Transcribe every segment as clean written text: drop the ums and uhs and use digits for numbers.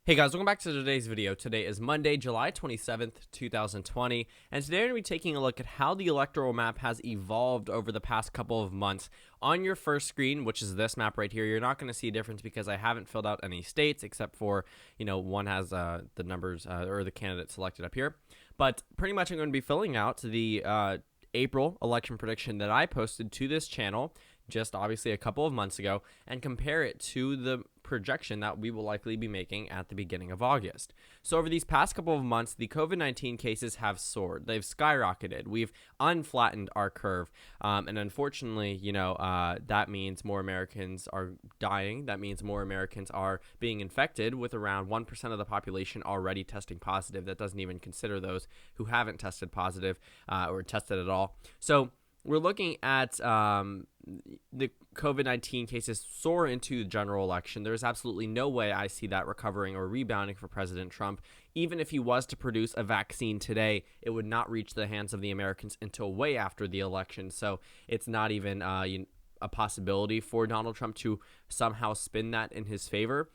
Hey guys, welcome back to today's video. Today is Monday, July 27th, 2020, and today we're going to be taking a look at how the electoral map has evolved over the past couple of months. On your first screen, which is this map right here, you're not going to see a difference because I haven't filled out any states except for, one has the numbers or the candidate selected up here. But pretty much I'm going to be filling out the April election prediction that I posted to this channel just obviously a couple of months ago and compare it to the projection that we will likely be making at the beginning of August. So over these past couple of months, the COVID-19 cases have soared. They've skyrocketed. We've unflattened our curve. And unfortunately, that means more Americans are dying. That means more Americans are being infected, with around 1% of the population already testing positive. That doesn't even consider those who haven't tested positive or tested at all. So we're looking at the COVID-19 cases soar into the general election. There's absolutely no way I see that recovering or rebounding for President Trump. Even if he was to produce a vaccine today, it would not reach the hands of the Americans until way after the election. So it's not even a possibility for Donald Trump to somehow spin that in his favor.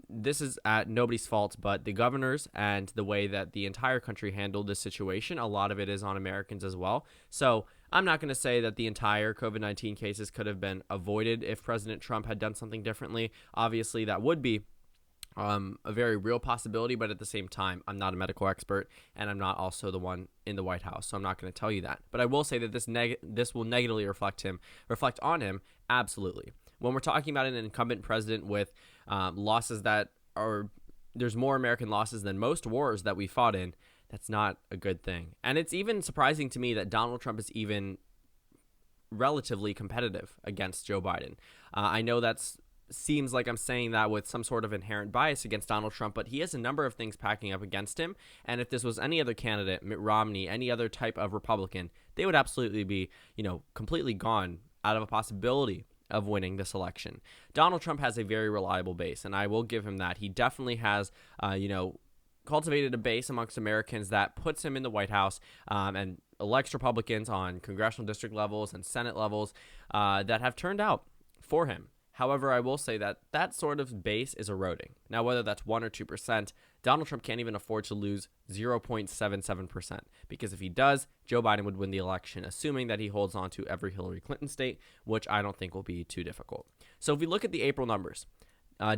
This is at nobody's fault but the governors and the way that the entire country handled this situation. A lot of it is on Americans as well. So I'm not going to say that the entire COVID-19 cases could have been avoided if President Trump had done something differently. Obviously, that would be a very real possibility, but at the same time, I'm not a medical expert, and I'm not also the one in the White House, so I'm not going to tell you that. But I will say that this will negatively reflect on him, absolutely. When we're talking about an incumbent president with losses that are, there's more American losses than most wars that we fought in, that's not a good thing. And it's even surprising to me that Donald Trump is even relatively competitive against Joe Biden. I know that seems like I'm saying that with some sort of inherent bias against Donald Trump, but he has a number of things packing up against him. And if this was any other candidate, Mitt Romney, any other type of Republican, they would absolutely be, completely gone out of a possibility of winning this election. Donald Trump has a very reliable base, and I will give him that. He definitely has, cultivated a base amongst Americans that puts him in the White House and elects Republicans on congressional district levels and Senate levels that have turned out for him. However, I will say that that sort of base is eroding. Now, whether that's 1 or 2%, Donald Trump can't even afford to lose 0.77%, because if he does, Joe Biden would win the election, assuming that he holds on to every Hillary Clinton state, which I don't think will be too difficult. So if we look at the April numbers,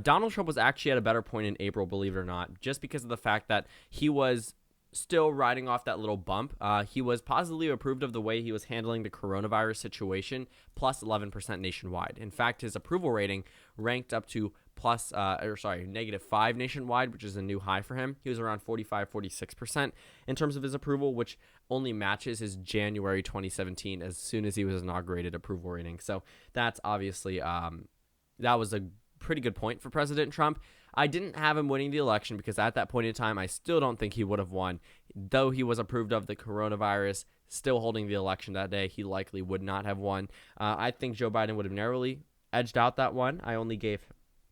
Donald Trump was actually at a better point in April, believe it or not, just because of the fact that he was still riding off that little bump. He was positively approved of the way he was handling the coronavirus situation, plus 11% nationwide. In fact, his approval rating ranked up to -5 nationwide, which is a new high for him. He was around 45-46% in terms of his approval, which only matches his January 2017 as soon as he was inaugurated approval rating. So that's obviously that was a pretty good point for President Trump. I didn't have him winning the election because at that point in time, I still don't think he would have won. Though he was approved of the coronavirus, still holding the election that day, he likely would not have won. I think Joe Biden would have narrowly edged out that one. I only gave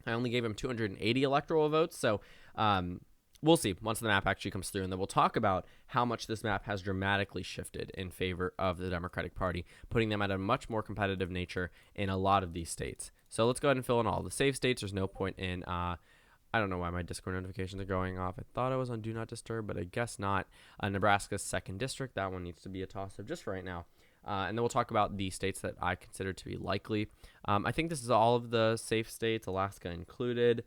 him 280 electoral votes. So we'll see once the map actually comes through, and then we'll talk about how much this map has dramatically shifted in favor of the Democratic Party, putting them at a much more competitive nature in a lot of these states. So let's go ahead and fill in all the safe states. There's no point in I don't know why my Discord notifications are going off. I thought I was on Do Not Disturb, but I guess not. Nebraska's 2nd District, that one needs to be a toss-up just for right now. And then we'll talk about the states that I consider to be likely. I think this is all of the safe states, Alaska included,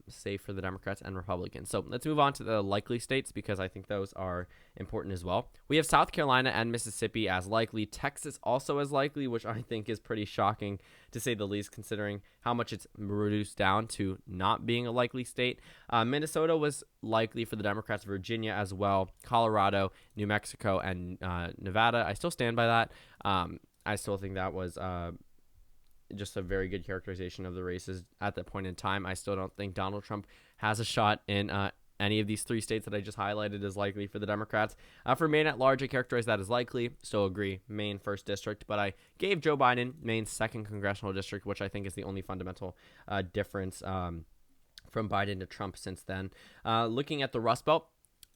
safe for the Democrats and Republicans. So let's move on to the likely states because I think those are important as well. We have South Carolina and Mississippi as likely. Texas also as likely, which I think is pretty shocking to say the least, considering how much it's reduced down to not being a likely state. Minnesota was likely for the Democrats, Virginia as well, Colorado, New Mexico, and Nevada. I still stand by that. I still think that was just a very good characterization of the races at that point in time. I still don't think Donald Trump has a shot in any of these 3 states that I just highlighted as likely for the Democrats. For Maine at large, I characterize that as likely. Still agree, Maine 1st district, but I gave Joe Biden Maine's 2nd congressional district, which I think is the only fundamental difference from Biden to Trump since then. Looking at the Rust Belt,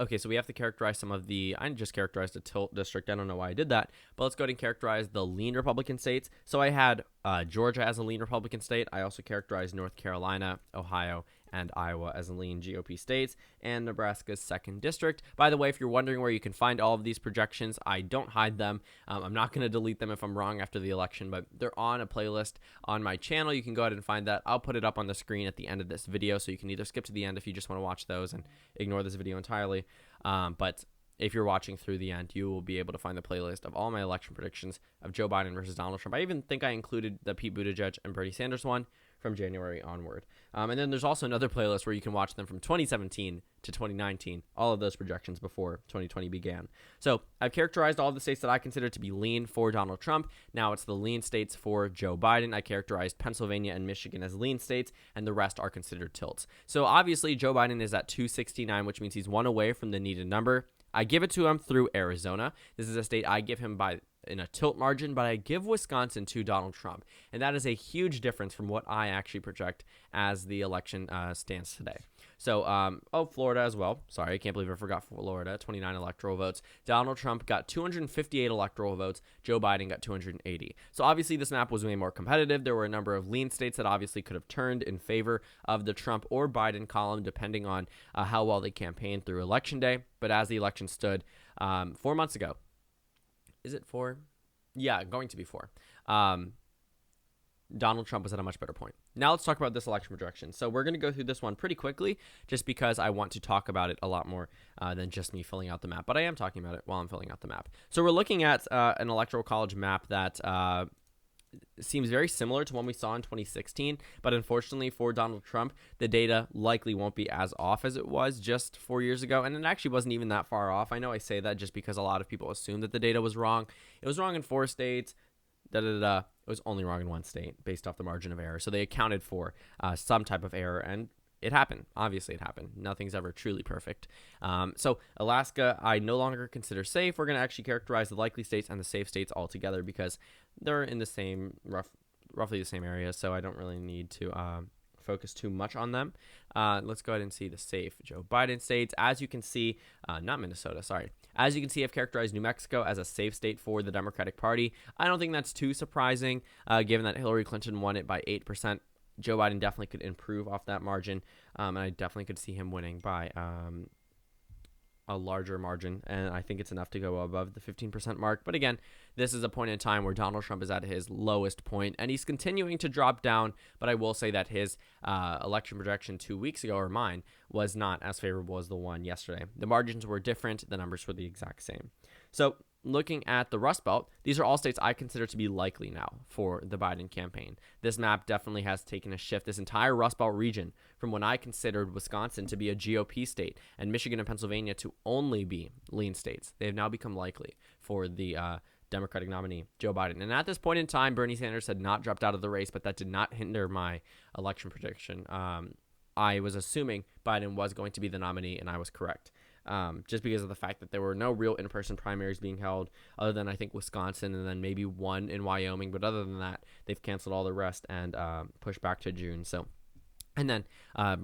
okay, so we have to characterize some of the, I just characterized the tilt district. I don't know why I did that, but let's go ahead and characterize the lean Republican states. So I had Georgia as a lean Republican state. I also characterized North Carolina, Ohio, and Iowa as lean GOP states, and Nebraska's 2nd District. By the way, if you're wondering where you can find all of these projections, I don't hide them. I'm not going to delete them if I'm wrong after the election, but they're on a playlist on my channel. You can go ahead and find that. I'll put it up on the screen at the end of this video, so you can either skip to the end if you just want to watch those and ignore this video entirely. But if you're watching through the end, you will be able to find the playlist of all my election predictions of Joe Biden versus Donald Trump. I even think I included the Pete Buttigieg and Bernie Sanders one from January onward. And then there's also another playlist where you can watch them from 2017 to 2019, all of those projections before 2020 began. So I've characterized all of the states that I consider to be lean for Donald Trump. Now it's the lean states for Joe Biden. I characterized Pennsylvania and Michigan as lean states, and the rest are considered tilts. So obviously Joe Biden is at 269, which means he's one away from the needed number. I give it to him through Arizona. This is a state I give him in a tilt margin, but I give Wisconsin to Donald Trump. And that is a huge difference from what I actually project as the election stands today. So, Florida as well. Sorry, I can't believe I forgot Florida. 29 electoral votes. Donald Trump got 258 electoral votes. Joe Biden got 280. So obviously this map was way more competitive. There were a number of lean states that obviously could have turned in favor of the Trump or Biden column, depending on how well they campaigned through Election Day. But as the election stood 4 months ago, is it 4? Yeah, going to be 4. Donald Trump was at a much better point. Now let's talk about this election projection. So we're going to go through this one pretty quickly just because I want to talk about it a lot more than just me filling out the map. But I am talking about it while I'm filling out the map. So we're looking at an electoral college map that seems very similar to one we saw in 2016. But unfortunately for Donald Trump, the data likely won't be as off as it was just 4 years ago. And it actually wasn't even that far off. I know I say that just because a lot of people assume that the data was wrong. It was wrong in 4 states. It was only wrong in 1 state based off the margin of error. So they accounted for some type of error, and it happened. Obviously, it happened. Nothing's ever truly perfect. So Alaska, I no longer consider safe. We're going to actually characterize the likely states and the safe states all together because they're in the same, roughly the same area. So I don't really need to focus too much on them. Let's go ahead and see the safe Joe Biden states. As you can see, not Minnesota, sorry. As you can see, I've characterized New Mexico as a safe state for the Democratic Party. I don't think that's too surprising, given that Hillary Clinton won it by 8%. Joe Biden definitely could improve off that margin, and I definitely could see him winning by a larger margin, and I think it's enough to go above the 15% mark. But again, this is a point in time where Donald Trump is at his lowest point, and he's continuing to drop down. But I will say that his election projection 2 weeks ago, or mine, was not as favorable as the one yesterday. The margins were different. The numbers were the exact same. So looking at the Rust Belt, these are all states I consider to be likely now for the Biden campaign. This map definitely has taken a shift. This entire Rust Belt region, from when I considered Wisconsin to be a GOP state and Michigan and Pennsylvania to only be lean states, they have now become likely for the Democratic nominee, Joe Biden. And at this point in time, Bernie Sanders had not dropped out of the race, but that did not hinder my election prediction. I was assuming Biden was going to be the nominee, and I was correct. Just because of the fact that there were no real in-person primaries being held other than, I think, Wisconsin and then maybe one in Wyoming. But other than that, they've canceled all the rest and pushed back to June. So, and then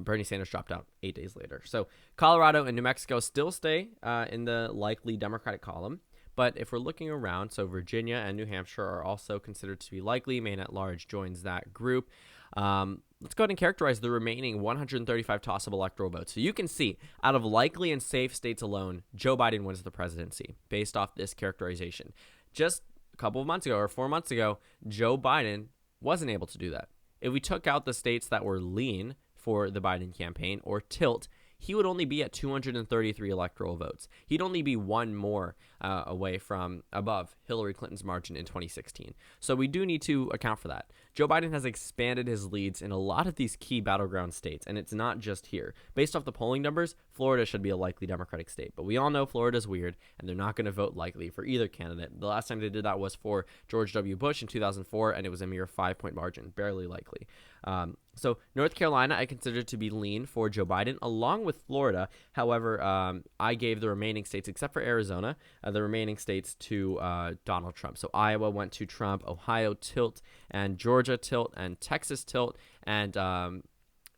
Bernie Sanders dropped out 8 days later. So Colorado and New Mexico still stay in the likely Democratic column. But if we're looking around, so Virginia and New Hampshire are also considered to be likely. Maine at large joins that group. Let's go ahead and characterize the remaining 135 tossable electoral votes. So you can see, out of likely and safe states alone, Joe Biden wins the presidency based off this characterization. Just a couple of months ago, or 4 months ago, Joe Biden wasn't able to do that. If we took out the states that were lean for the Biden campaign, or tilt, he would only be at 233 electoral votes. He'd only be one more away from above Hillary Clinton's margin in 2016. So we do need to account for that. Joe Biden has expanded his leads in a lot of these key battleground states, and it's not just here. Based off the polling numbers, Florida should be a likely Democratic state, but we all know Florida's weird, and they're not going to vote likely for either candidate. The last time they did that was for George W. Bush in 2004, and it was a mere 5-point margin, barely likely. So North Carolina, I consider to be lean for Joe Biden, along with Florida. However, I gave the remaining states, except for Arizona, the remaining states to Donald Trump. So Iowa went to Trump, Ohio tilt, and Georgia tilt, and Texas tilt, and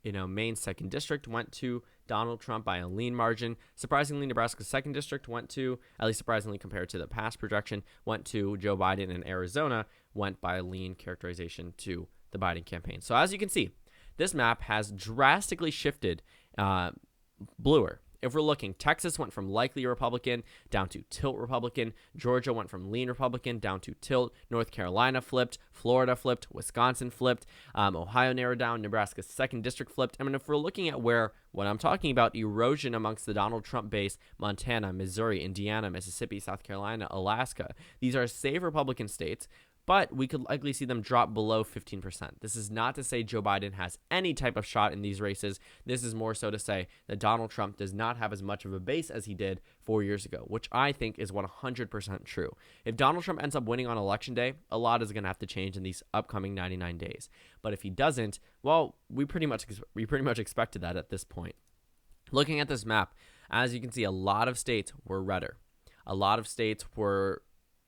Maine's 2nd District went to Donald Trump by a lean margin. Surprisingly, Nebraska's 2nd District went to, at least surprisingly compared to the past projection, went to Joe Biden, and Arizona went by a lean characterization to the Biden campaign. So as you can see, this map has drastically shifted bluer. If we're looking, Texas went from likely Republican down to tilt Republican. Georgia went from lean Republican down to tilt. North Carolina flipped. Florida flipped. Wisconsin flipped. Ohio narrowed down. Nebraska's 2nd district flipped. I mean, if we're looking at what I'm talking about, erosion amongst the Donald Trump base, Montana, Missouri, Indiana, Mississippi, South Carolina, Alaska, these are safe Republican states, but we could likely see them drop below 15%. This is not to say Joe Biden has any type of shot in these races. This is more so to say that Donald Trump does not have as much of a base as he did 4 years ago, which I think is 100% true. If Donald Trump ends up winning on Election Day, a lot is going to have to change in these upcoming 99 days. But if he doesn't, well, we pretty much expected that at this point. Looking at this map, as you can see, a lot of states were redder. A lot of states were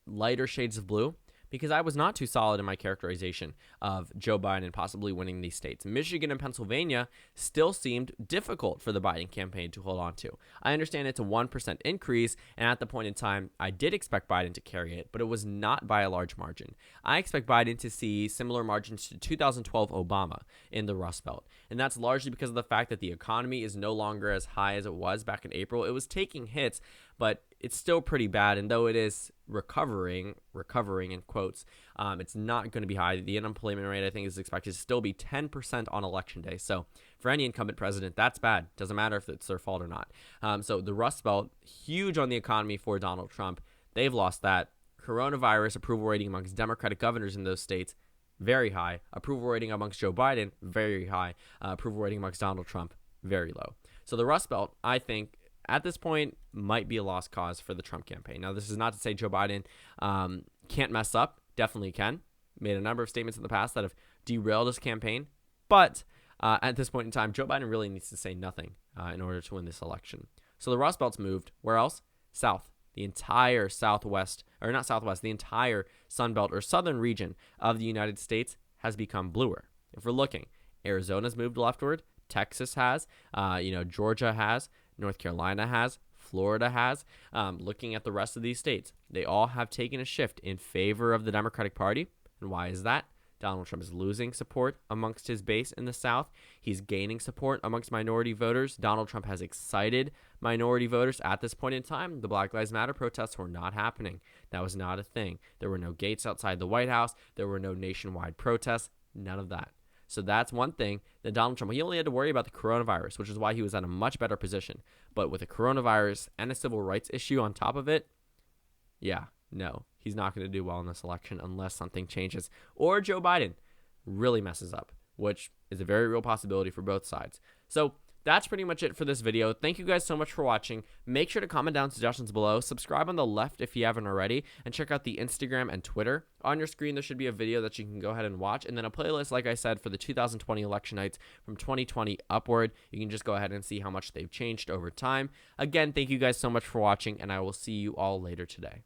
lighter shades of blue, because I was not too solid in my characterization of Joe Biden possibly winning these states. Michigan and Pennsylvania still seemed difficult for the Biden campaign to hold on to. I understand it's a 1% increase, and at the point in time, I did expect Biden to carry it, but it was not by a large margin. I expect Biden to see similar margins to 2012 Obama in the Rust Belt, and that's largely because of the fact that the economy is no longer as high as it was back in April. It was taking hits, but it's still pretty bad, and though it is recovering in quotes, it's not going to be high. The unemployment rate, I think, is expected to still be 10% on Election Day. So for any incumbent president, that's bad. Doesn't matter if it's their fault or not. So the Rust Belt, huge on the economy for Donald Trump. They've lost that. Coronavirus approval rating amongst Democratic governors in those states, very high. Approval rating amongst Joe Biden, very high. Approval rating amongst Donald Trump, very low. So the Rust Belt, I think, at this point, might be a lost cause for the Trump campaign. Now, this is not to say Joe Biden can't mess up. Definitely can. Made a number of statements in the past that have derailed his campaign. But at this point in time, Joe Biden really needs to say nothing in order to win this election. So the Rust Belt's moved. Where else? South. The entire Southwest, or not Southwest, the entire Sun Belt or southern region of the United States has become bluer. If we're looking, Arizona's moved leftward. Texas has. Georgia has. North Carolina has, Florida has. Looking at the rest of these states, they all have taken a shift in favor of the Democratic Party. And why is that? Donald Trump is losing support amongst his base in the South. He's gaining support amongst minority voters. Donald Trump has excited minority voters at this point in time. The Black Lives Matter protests were not happening. That was not a thing. There were no gates outside the White House. There were no nationwide protests. None of that. So that's one thing that Donald Trump, he only had to worry about the coronavirus, which is why he was at a much better position. But with a coronavirus and a civil rights issue on top of it, no, he's not going to do well in this election unless something changes or Joe Biden really messes up, which is a very real possibility for both sides. So that's pretty much it for this video. Thank you guys so much for watching. Make sure to comment down suggestions below. Subscribe on the left if you haven't already. And check out the Instagram and Twitter. On your screen, there should be a video that you can go ahead and watch. And then a playlist, like I said, for the 2020 election nights from 2020 upward. You can just go ahead and see how much they've changed over time. Again, thank you guys so much for watching. And I will see you all later today.